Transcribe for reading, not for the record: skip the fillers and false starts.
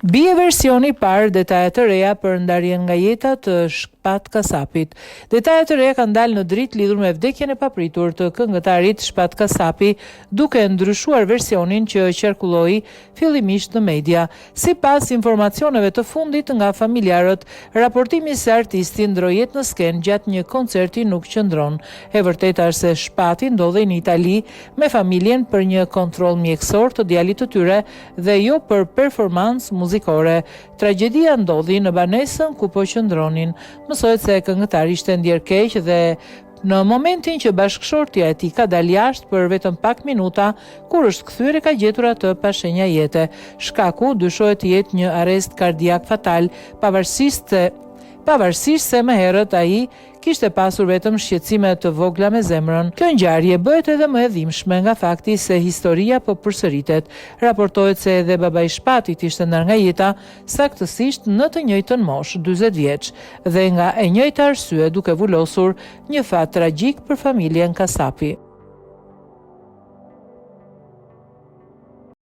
Bie versioni i parë detajet të reja për ndarjen nga jeta të Shpat Kasapit. Detajet të reja kanë dalë në dritë lidhur me vdekjen e papritur të këngëtarit Shpat Kasapi, duke ndryshuar versionin që qarkulloi fillimisht në media. Sipas informacioneve të fundit nga familjarët, raportimi se artisti ndroi jetë në skenë gjatë një koncerti nuk qëndron. E vërteta është se Shpati ndodhej në Itali me familjen për një kontroll mjekësor të djalit të tyre dhe jo për performancë muzikore. Tragjedia ndodhi në banesën ku po qëndronin. Mësohet se këngëtari ishte ndjer keq dhe në momentin që bashkëshortja e tij ka dalë jashtë për vetëm pak minuta, kur është kthyer ka gjetur atë pa shenja jete. Shkaku dyshohet të jetë një arrest kardiak fatal, pavarësisht se më herët ai kishte pasur vetëm shqetësime të vogla me zemrën. Kjo ngjarje bëhet edhe më e dhimbshme nga fakti se historia po përsëritet. Raportohet se edhe babai i Shpatit ishte ndar nga jeta, saktësisht në të njëjtën moshë, 40 vjeç, dhe nga e njëjta arsye duke vulosur një fat tragjik për familjen Kasapi.